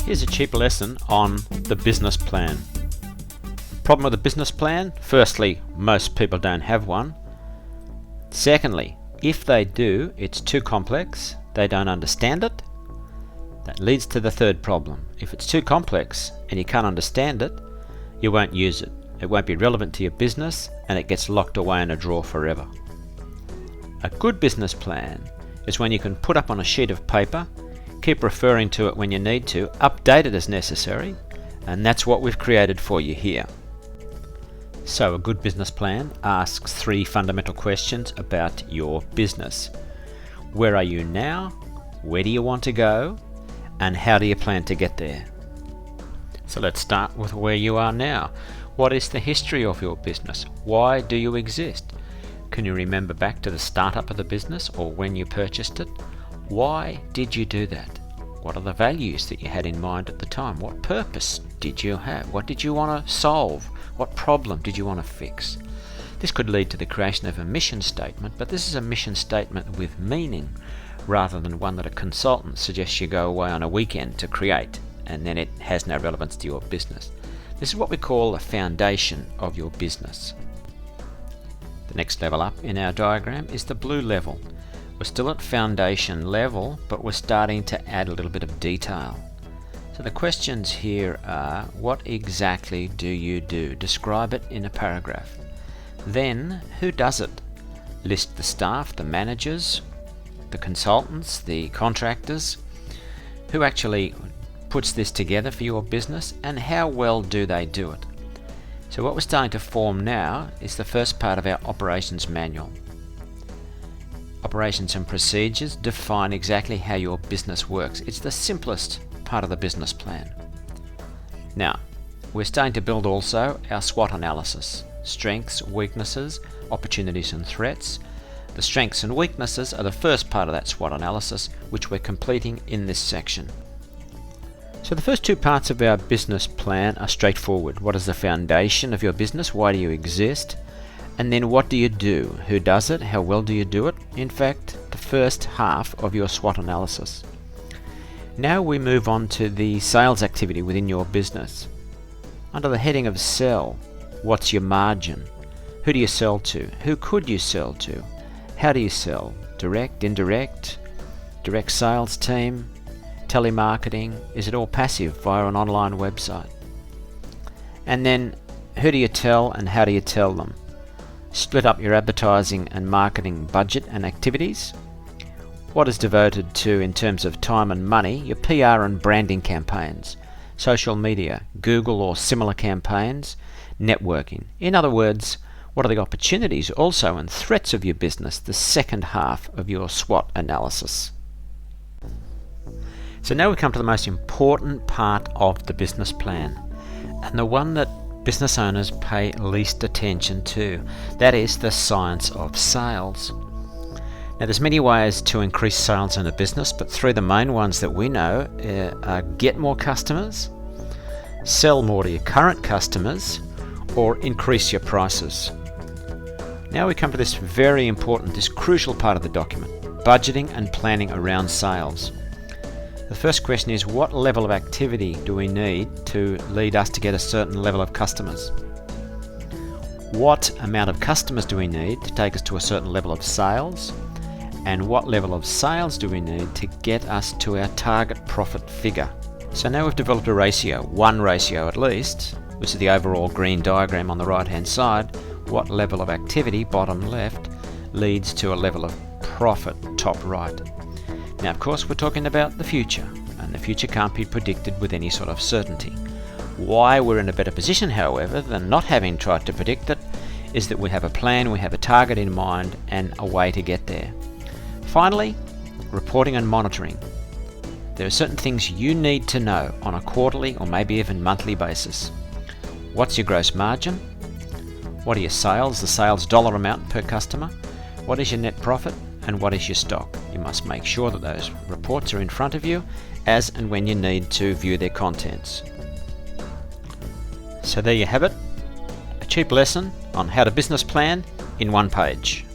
Here's a cheap lesson on the business plan. Problem with the business plan? Firstly, most people don't have one. Secondly, if they do, it's too complex, they don't understand it. That leads to the third problem. If it's too complex and you can't understand it, you won't use it. It won't be relevant to your business and it gets locked away in a drawer forever. A good business plan is when you can put up on a sheet of paper, keep referring to it when you need to, update it as necessary, and that's what we've created for you here. So a good business plan asks 3 fundamental questions about your business. Where are you now? Where do you want to go? And how do you plan to get there? So let's start with where you are now. What is the history of your business? Why do you exist? Can you remember back to the startup of the business or when you purchased it? Why did you do that? What are the values that you had in mind at the time? What purpose did you have? What did you want to solve? What problem did you want to fix? This could lead to the creation of a mission statement, but this is a mission statement with meaning rather than one that a consultant suggests you go away on a weekend to create and then it has no relevance to your business. This is what we call the foundation of your business. The next level up in our diagram is the blue level. We're still at foundation level, but we're starting to add a little bit of detail. So the questions here are, what exactly do you do? Describe it in a paragraph. Then, who does it? List the staff, the managers, the consultants, the contractors. Who actually puts this together for your business and how well do they do it? So what we're starting to form now is the first part of our operations manual. Operations and procedures define exactly how your business works. It's the simplest part of the business plan. Now, we're starting to build also our SWOT analysis. Strengths, weaknesses, opportunities and threats. The strengths and weaknesses are the first part of that SWOT analysis, which we're completing in this section. So the first 2 parts of our business plan are straightforward. What is the foundation of your business? Why do you exist? And then what do you do? Who does it? How well do you do it? In fact, the first half of your SWOT analysis. Now we move on to the sales activity within your business. Under the heading of sell, what's your margin? Who do you sell to? Who could you sell to? How do you sell? Direct, indirect, direct sales team, telemarketing? Is it all passive via an online website? And then who do you tell and how do you tell them? Split up your advertising and marketing budget and activities. What is devoted to, in terms of time and money, your PR and branding campaigns, social media, Google or similar campaigns, networking. In other words, what are the opportunities also and threats of your business, the second half of your SWOT analysis. So now we come to the most important part of the business plan, and the one that business owners pay least attention to. That is the science of sales. Now there's many ways to increase sales in a business, but 3 of the main ones that we know are get more customers, sell more to your current customers, or increase your prices. Now we come to this very important, this crucial part of the document, budgeting and planning around sales. The first question is, what level of activity do we need to lead us to get a certain level of customers? What amount of customers do we need to take us to a certain level of sales? And what level of sales do we need to get us to our target profit figure? So now we've developed a ratio, one ratio at least, which is the overall green diagram on the right hand side. What level of activity, bottom left, leads to a level of profit, top right. Now, of course, we're talking about the future, and the future can't be predicted with any sort of certainty. Why we're in a better position, however, than not having tried to predict it, is that we have a plan, we have a target in mind, and a way to get there. Finally, reporting and monitoring. There are certain things you need to know on a quarterly or maybe even monthly basis. What's your gross margin? What are your sales, the sales dollar amount per customer? What is your net profit? And what is your stock? You must make sure that those reports are in front of you as and when you need to view their contents. So there you have it, a cheap lesson on how to business plan in 1 page.